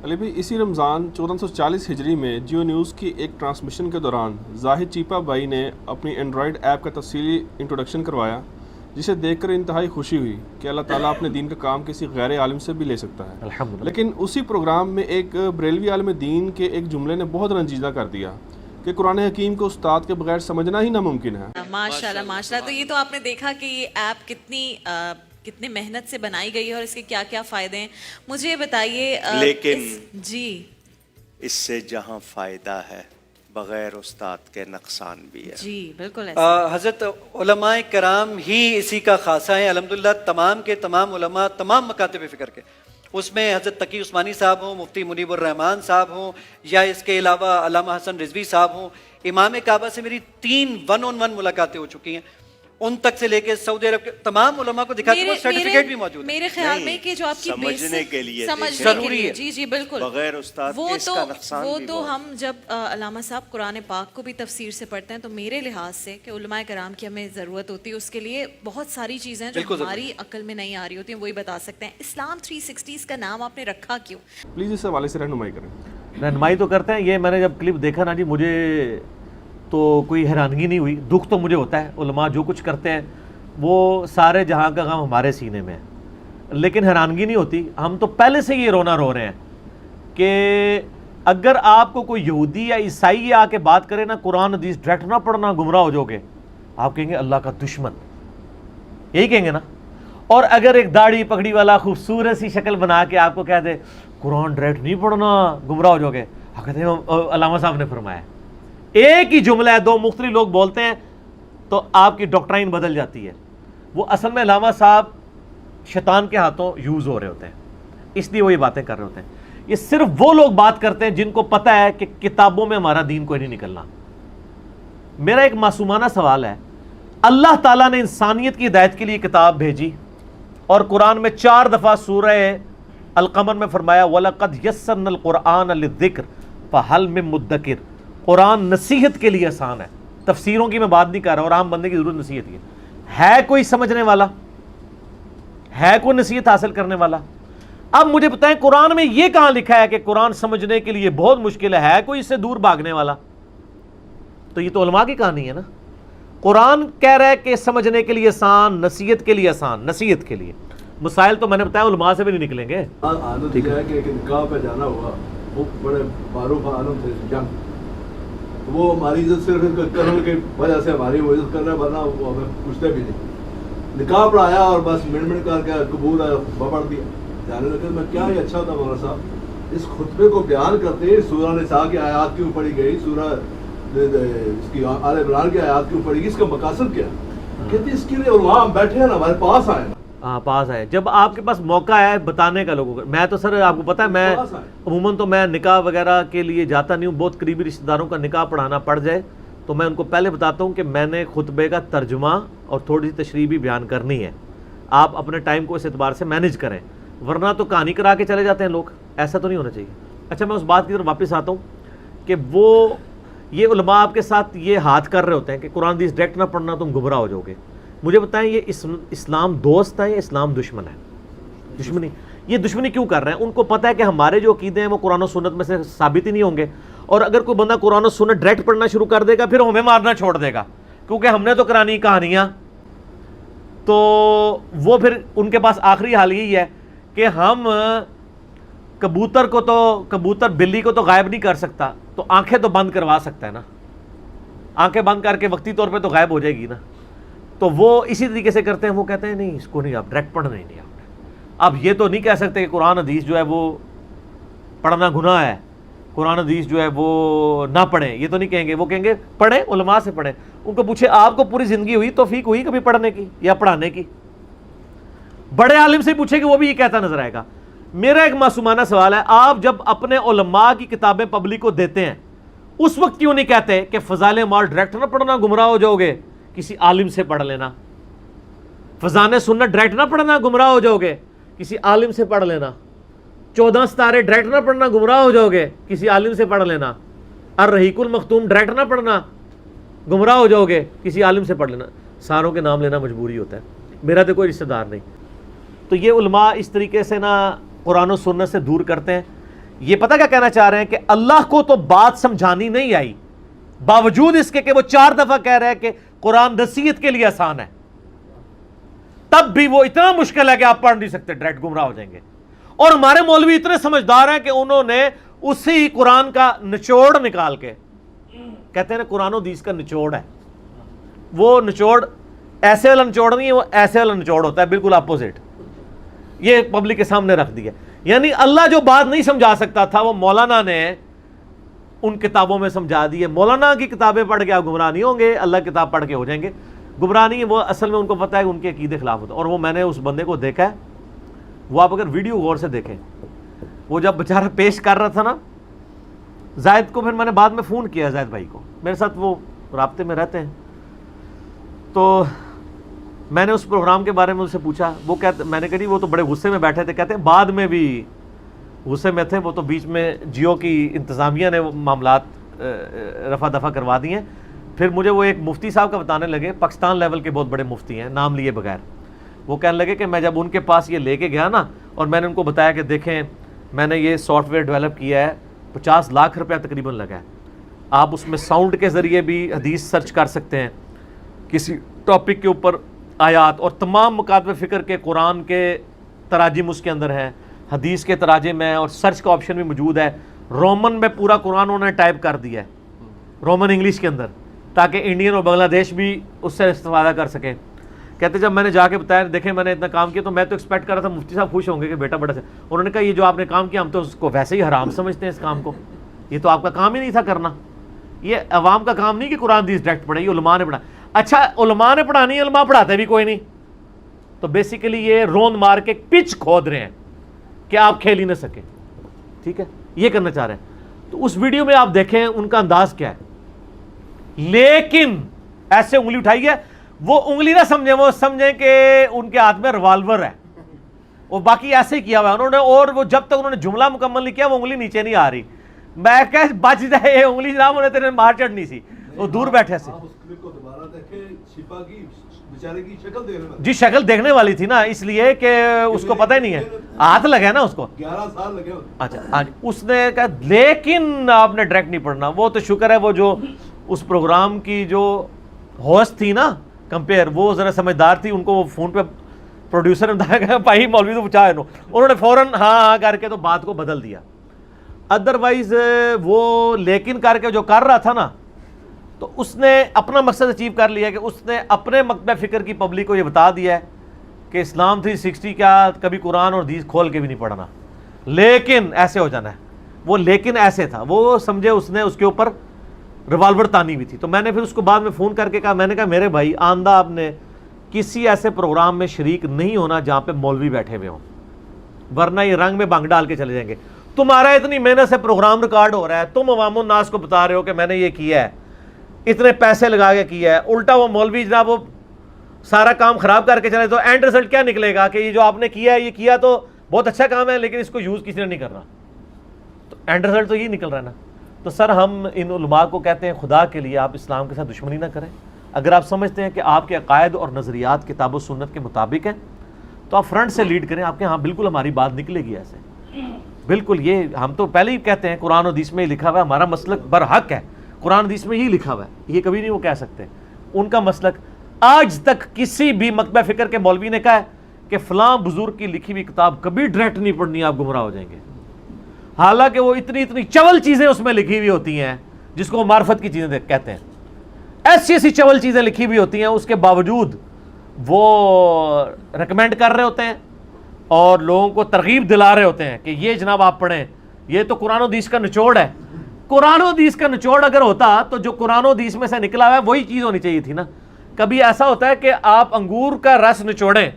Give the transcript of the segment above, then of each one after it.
علی بھائی، اسی رمضان 1440 ہجری میں جیو نیوز کی ایک ٹرانسمیشن کے دوران زاہد چیپا بھائی نے اپنی اینڈرائڈ ایپ کا تفصیلی انٹروڈکشن کروایا، جسے دیکھ کر انتہائی خوشی ہوئی کہ اللہ تعالیٰ اپنے دین کا کام کسی غیر عالم سے بھی لے سکتا ہے۔ الحمدللہ۔ لیکن اسی پروگرام میں ایک بریلوی عالم دین کے ایک جملے نے بہت رنجیدہ کر دیا کہ قرآن حکیم کو استاد کے بغیر سمجھنا ہی ناممکن ہے۔ ماشاءاللہ ماشاءاللہ۔ تو یہ تو آپ نے دیکھا کہ یہ ایپ کتنی محنت سے بنائی گئی ہے اور اس کے کیا کیا فائدے ہیں، مجھے یہ بتائیے۔ لیکن جی، اس سے جہاں فائدہ ہے بغیر استاد کے نقصان بھی ہے۔ جی بالکل ایسا۔ حضرت علماء کرام ہی اسی کا خاصہ ہیں الحمدللہ، تمام کے تمام علماء تمام مکاتب فکر کے، اس میں حضرت تقی عثمانی صاحب ہوں، مفتی منیب الرحمان صاحب ہوں، یا اس کے علاوہ علامہ حسن رضوی صاحب ہوں۔ امام کعبہ سے میری 3 1-on-1 ملاقاتیں ہو چکی ہیں، ان تک سے لے کے سعودی عرب کے تمام علماء کو دکھا کے وہ سرٹیفکیٹ بھی موجود ہے۔ میرے خیال میں کہ جو آپ کی سمجھنے کے لیے ضروری ہے۔ جی جی بالکل، بغیر استاد کے اس کا نقصان وہ بھی تو بہت۔ ہم جب علامہ صاحب قرآن پاک کو بھی تفسیر سے پڑھتے ہیں تو میرے لحاظ سے کہ علماء کرام کی ہمیں ضرورت ہوتی ہے، اس کے لیے بہت ساری چیزیں جو ہماری عقل میں نہیں آ رہی ہوتی ہیں وہی بتا سکتے ہیں۔ اسلام 360 کا نام آپ نے رکھا کیوں؟ پلیز اس حوالے سے رہنمائی کریں۔ رہنمائی تو کرتے ہیں، یہ میں نے جب کلپ دیکھا نا جی، مجھے تو کوئی حیرانگی نہیں ہوئی، دکھ تو مجھے ہوتا ہے۔ علماء جو کچھ کرتے ہیں وہ سارے جہاں کا غم ہمارے سینے میں ہے، لیکن حیرانگی نہیں ہوتی۔ ہم تو پہلے سے یہ رونا رو رہے ہیں کہ اگر آپ کو کوئی یہودی یا عیسائی آ کے بات کرے نا قرآن حدیث ڈائریکٹ نہ پڑھنا گمراہ ہو جاؤ گے، آپ کہیں گے اللہ کا دشمن، یہی کہیں گے نا۔ اور اگر ایک داڑھی پگڑی والا خوبصورت سی شکل بنا کے آپ کو کہہ دے قرآن ڈائریکٹ نہیں پڑھنا گمراہ ہو جاؤ گے، آپ کہتے ہیں علامہ صاحب نے فرمایا۔ ایک ہی جملہ ہے، 2 مختلف لوگ بولتے ہیں تو آپ کی ڈاکٹرائن بدل جاتی ہے۔ وہ اصل میں علامہ صاحب شیطان کے ہاتھوں یوز ہو رہے ہوتے ہیں، اس لیے وہ یہ باتیں کر رہے ہوتے ہیں۔ یہ صرف وہ لوگ بات کرتے ہیں جن کو پتہ ہے کہ کتابوں میں ہمارا دین کوئی نہیں نکلنا۔ میرا ایک معصومانہ سوال ہے، اللہ تعالیٰ نے انسانیت کی ہدایت کے لیے کتاب بھیجی اور قرآن میں 4 دفعہ سورہ القمر میں فرمایا وَلَقَدْ يَسَّرْنَا الْقُرْآنَ لِلذِّكْرِ فَهَلْ مِن مُدَّكِرٍ۔ قرآن نصیحت کے لیے آسان ہے، تفسیروں کی میں بات نہیں کر رہا، اور عام بندے کی ضرورت نصیحت کی ہے کوئی سمجھنے والا، ہے کوئی نصیحت حاصل کرنے والا؟ اب مجھے بتائیں قرآن میں یہ کہاں لکھا ہے کہ قرآن سمجھنے کے لیے بہت مشکل ہے کوئی اس سے دور بھاگنے والا؟ تو یہ تو علماء کی کہانی ہے نا۔ قرآن کہہ رہا ہے کہ سمجھنے کے لیے آسان، نصیحت کے لیے آسان، نصیحت کے لیے۔ مسائل تو میں نے بتایا علماء سے بھی نہیں نکلیں گے۔ ٹھیک ہے کہ نکاح پہ جانا ہوا، وہ بڑے معروف عالم تھے جنگ، وہ ہماری عزت صرف کرنے کی وجہ سے ہماری وہ عزت کر رہے، ورنہ وہ ہمیں پوچھتے بھی نہیں۔ نکاح پڑھایا اور بس منٹ کر کے قبول پڑھ دیا جانے لگے۔ میں کیا ہی اچھا تھا مولانا صاحب، اس خطبے کو بیان کرتے سورہ نساء کی آیات کیوں پڑھی گئی، سورہ اس کی آل عمران کی آیات کیوں پڑھی گئی، اس کا مقاصد کیا؟ کہتے اس کے لیے علماء ہم بیٹھے ہیں نا، ہمارے پاس آئے نا۔ ہاں پاس ہے، جب آپ کے پاس موقع ہے بتانے کا لوگوں کو۔ میں تو سر آپ کو پتہ ہے میں عموماً تو میں نکاح وغیرہ کے لیے جاتا نہیں ہوں، بہت قریبی رشتہ داروں کا نکاح پڑھانا پڑ جائے تو میں ان کو پہلے بتاتا ہوں کہ میں نے خطبے کا ترجمہ اور تھوڑی سی تشریح بھی بیان کرنی ہے، آپ اپنے ٹائم کو اس اعتبار سے مینیج کریں، ورنہ تو کہانی کرا کے چلے جاتے ہیں لوگ، ایسا تو نہیں ہونا چاہیے۔ اچھا میں اس بات کی طرف واپس آتا ہوں کہ وہ یہ علماء آپ کے ساتھ یہ ہاتھ کر رہے ہوتے ہیں کہ قرآن حدیث ڈائریکٹ نہ پڑھنا تم گمراہ ہو جاؤ گے۔ مجھے بتائیں یہ اسلام دوست ہے یا اسلام دشمن ہے؟ دشمنی۔ یہ دشمنی کیوں کر رہے ہیں؟ ان کو پتہ ہے کہ ہمارے جو عقیدے ہیں وہ قرآن و سنت میں سے ثابت ہی نہیں ہوں گے، اور اگر کوئی بندہ قرآن و سنت ڈائریکٹ پڑھنا شروع کر دے گا پھر ہمیں مارنا چھوڑ دے گا، کیونکہ ہم نے تو کرانی کہانیاں۔ تو وہ پھر ان کے پاس آخری حال یہی ہے کہ ہم کبوتر بلی کو تو غائب نہیں کر سکتا، تو آنکھیں تو بند کروا سکتا ہے نا، آنکھیں بند کر کے وقتی طور پہ تو غائب ہو جائے گی نا۔ تو وہ اسی طریقے سے کرتے ہیں، وہ کہتے ہیں نہیں اس کو نہیں، آپ ڈائریکٹ پڑھنا ہی نہیں۔ آپ نے اب یہ تو نہیں کہہ سکتے کہ قرآن حدیث جو ہے وہ پڑھنا گناہ ہے، قرآن حدیث جو ہے وہ نہ پڑھیں، یہ تو نہیں کہیں گے۔ وہ کہیں گے پڑھیں، علماء سے پڑھیں۔ ان کو پوچھے آپ کو پوری زندگی ہوئی توفیق ہوئی کبھی پڑھنے کی یا پڑھانے کی؟ بڑے عالم سے پوچھے کہ وہ بھی یہ کہتا نظر آئے گا۔ میرا ایک معصومانہ سوال ہے، آپ جب اپنے علماء کی کتابیں پبلک کو دیتے ہیں اس وقت کیوں نہیں کہتے کہ فضائل اعمال ڈائریکٹ نہ پڑھنا گمراہ ہو جاؤ گے، کسی عالم سے پڑھ لینا؟ فضائل سنت ڈائریکٹ نہ پڑھنا گمراہ ہو جاؤ گے، کسی عالم سے پڑھ لینا۔ 14 ستارے ڈائریکٹ نہ پڑھنا گمراہ ہو جاؤ گے، کسی عالم سے پڑھ لینا۔ الرحیق المختوم ڈائریکٹ نہ پڑھنا گمراہ ہو جاؤ گے، کسی عالم سے پڑھ لینا۔ ساروں کے نام لینا مجبوری ہوتا ہے، میرا تو کوئی رشتہ دار نہیں۔ تو یہ علماء اس طریقے سے نا قرآن و سنت سے دور کرتے ہیں۔ یہ پتہ کیا کہنا چاہ رہے ہیں کہ اللہ کو تو بات سمجھانی نہیں آئی، باوجود اس کے کہ وہ 4 دفعہ کہہ رہے ہیں کہ قرآن نصیحت کے لیے آسان ہے، تب بھی وہ اتنا مشکل ہے کہ آپ پڑھ نہیں سکتے، ڈائریکٹ گمراہ ہو جائیں گے۔ اور ہمارے مولوی اتنے سمجھدار ہیں کہ انہوں نے اسی قرآن کا نچوڑ نکال کے کہتے ہیں نا قرآن و حدیث کا نچوڑ ہے، وہ نچوڑ ایسے والا نچوڑ نہیں ہے، وہ ایسے والا نچوڑ ہوتا ہے، بالکل اپوزٹ، یہ پبلک کے سامنے رکھ دیا۔ یعنی اللہ جو بات نہیں سمجھا سکتا تھا وہ مولانا نے ان کتابوں میں سمجھا دی ہے۔ مولانا کی کتابیں پڑھ کے آپ گمراہ نہیں ہوں گے، اللہ کی کتاب پڑھ کے ہو جائیں گے گمراہ نہیں ہے۔ وہ اصل میں ان کو پتہ ہے کہ ان کے عقیدے خلاف ہوتا ہے، اور وہ میں نے اس بندے کو دیکھا ہے، وہ آپ اگر ویڈیو غور سے دیکھیں، وہ جب بیچارہ پیش کر رہا تھا نا زاہد کو، پھر میں نے بعد میں فون کیا زاہد بھائی کو، میرے ساتھ وہ رابطے میں رہتے ہیں، تو میں نے اس پروگرام کے بارے میں ان سے پوچھا، وہ کہتے، میں نے کہا جی وہ تو بڑے غصے میں بیٹھے تھے، کہتے ہیں بعد میں بھی غصے میں تھے، وہ تو بیچ میں جیو کی انتظامیہ نے وہ معاملات رفع دفع کروا دیے ہیں۔ پھر مجھے وہ ایک مفتی صاحب کا بتانے لگے، پاکستان لیول کے بہت بڑے مفتی ہیں نام لیے بغیر، وہ کہنے لگے کہ میں جب ان کے پاس یہ لے کے گیا نا، اور میں نے ان کو بتایا کہ دیکھیں میں نے یہ سافٹ ویئر ڈیولپ کیا ہے، 50 لاکھ روپیہ تقریباً لگا ہے، آپ اس میں ساؤنڈ کے ذریعے بھی حدیث سرچ کر سکتے ہیں، کسی ٹاپک کے اوپر آیات، اور تمام مکاتب فکر کے قرآن کے تراجم اس کے اندر ہیں، حدیث کے تراجم ہیں، اور سرچ کا آپشن بھی موجود ہے۔ رومن میں پورا قرآن انہوں نے ٹائپ کر دیا ہے، رومن انگلش کے اندر، تاکہ انڈین اور بنگلہ دیش بھی اس سے استفادہ کر سکیں۔ کہتے جب میں نے جا کے بتایا دیکھیں میں نے اتنا کام کیا، تو میں تو ایکسپیکٹ کر رہا تھا مفتی صاحب خوش ہوں گے کہ بیٹا بڑا سے، انہوں نے کہا یہ جو آپ نے کام کیا ہم تو اس کو ویسے ہی حرام سمجھتے ہیں، اس کام کو، یہ تو آپ کا کام ہی نہیں تھا کرنا، یہ عوام کا کام نہیں کہ قرآن حدیث ڈائریکٹ پڑھے، یہ علماء نے پڑھا۔ اچھا علماء نے پڑھانی، علماء پڑھاتے بھی کوئی نہیں، تو بیسیکلی یہ روند مار کے پچ کھود رہے ہیں کہ آپ کھیل ہی نہ سکیں، ٹھیک ہے، یہ کرنا چاہ رہے ہیں۔ تو اس ویڈیو میں آپ دیکھیں ان کا انداز کیا ہے، لیکن ایسے انگلی اٹھائی ہے، وہ انگلی نہ سمجھیں، وہ سمجھیں کہ ان کے ہاتھ میں ریوالور ہے، وہ باقی ایسے ہی کیا ہوا ہے انہوں نے، اور وہ جب تک انہوں نے جملہ مکمل نہیں کیا وہ انگلی نیچے نہیں آ رہی، میں کہ بچ جائے یہ انگلی جناب، انہیں تیرے مار چڑھنی سی، وہ دور بیٹھے سے۔ اس کلپ کو دوبارہ دیکھیں، شفا کی بیچارے کی شکل دیکھنے میں، جی شکل دیکھنے والی تھی نا، اس لیے کہ اس کو پتہ ہی نہیں ہے، ہاتھ لگا نا اس کو، 11 سال لگے۔ اچھا ہاں جی، اس نے کہا لیکن آپ نے ڈائریکٹ نہیں پڑھنا، وہ تو شکر ہے وہ جو اس پروگرام کی جو ہوسٹ تھی نا کمپیئر، وہ ذرا سمجھدار تھی، ان کو وہ فون پہ پروڈیوسر نے بتایا کہ بھائی مولوی تو پوچھا ہے انہوں نے فوراً ہاں کر کے تو بات کو بدل دیا۔ ادروائز وہ لیکن کر کے جو کر رہا تھا نا، تو اس نے اپنا مقصد اچیو کر لیا کہ اس نے اپنے مکتب فکر کی پبلک کو یہ بتا دیا ہے کہ اسلام 360 کا کبھی قرآن اور حدیث کھول کے بھی نہیں پڑھنا، لیکن ایسے ہو جانا ہے، وہ لیکن ایسے تھا، وہ سمجھے اس نے اس کے اوپر ریوالور تانی ہوئی تھی۔ تو میں نے پھر اس کو بعد میں فون کر کے کہا، میں نے کہا میرے بھائی آندہ آپ نے کسی ایسے پروگرام میں شریک نہیں ہونا جہاں پہ مولوی بیٹھے ہوئے ہوں، ورنہ یہ رنگ میں بھنگ ڈال کے چلے جائیں گے۔ تمہارا اتنی محنت سے پروگرام ریکارڈ ہو رہا ہے، تم عوام الناس کو بتا رہے ہو کہ میں نے یہ کیا ہے، اتنے پیسے لگا کے کیا ہے، الٹا وہ مولوی جناب وہ سارا کام خراب کر کے چلے، تو اینڈ رزلٹ کیا نکلے گا کہ یہ جو آپ نے کیا ہے، یہ کیا تو بہت اچھا کام ہے لیکن اس کو یوز کسی نے نہیں کرنا، تو اینڈ رزلٹ تو یہ نکل رہا ہے نا۔ تو سر ہم ان علماء کو کہتے ہیں خدا کے لیے آپ اسلام کے ساتھ دشمنی نہ کریں، اگر آپ سمجھتے ہیں کہ آپ کے عقائد اور نظریات کتاب و سنت کے مطابق ہیں تو آپ فرنٹ سے لیڈ کریں، آپ کے ہاں بالکل ہماری بات نکلے گی ایسے، بالکل۔ یہ ہم تو پہلے ہی کہتے ہیں قرآن و حدیث میں لکھا ہوا ہے، ہمارا مسلک برحق ہے، قرآن حدیث میں ہی لکھا ہوا ہے، یہ کبھی نہیں وہ کہہ سکتے۔ ان کا مسلک آج تک کسی بھی مکتب فکر کے مولوی نے کہا ہے کہ فلاں بزرگ کی لکھی ہوئی کتاب کبھی ڈائریکٹ نہیں پڑھنی، آپ گمراہ ہو جائیں گے، حالانکہ وہ اتنی چول چیزیں اس میں لکھی ہوئی ہوتی ہیں جس کو معرفت کی چیزیں کہتے ہیں، ایسی چول چیزیں لکھی ہوئی ہوتی ہیں، اس کے باوجود وہ ریکمینڈ کر رہے ہوتے ہیں اور لوگوں کو ترغیب دلا رہے ہوتے ہیں کہ یہ جناب آپ پڑھیں، یہ تو قرآن و حدیث کا نچوڑ ہے۔ قرآن و حدیث کا نچوڑ اگر ہوتا تو جو قرآن و حدیث میں سے نکلا ہوا ہے وہی چیز ہونی چاہیے تھی نا۔ کبھی ایسا ہوتا ہے کہ آپ انگور کا رس نچوڑیں،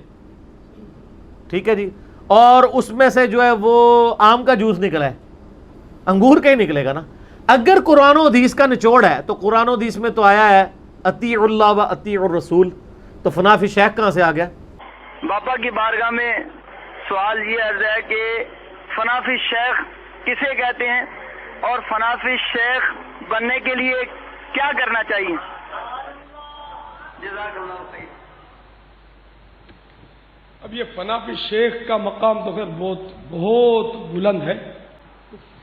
ٹھیک ہے جی، اور اس میں سے جو ہے وہ آم کا جوس نکلا ہے، انگور کا ہی نکلے گا نا۔ اگر قرآن و حدیث کا نچوڑ ہے تو قرآن و حدیث میں تو آیا ہے اطیعوا اللہ و اطیعوا الرسول، تو فنا فی شیخ کہاں سے آ گیا؟ باپا کی بارگاہ میں سوال یہ عرض ہے کہ فنا فی شیخ کسے کہتے ہیں اور فنا فی شیخ بننے کے لیے کیا کرنا چاہیے؟ جزاک اللہ خیر۔ اب یہ فنا فی شیخ کا مقام تو خیر بہت بلند ہے،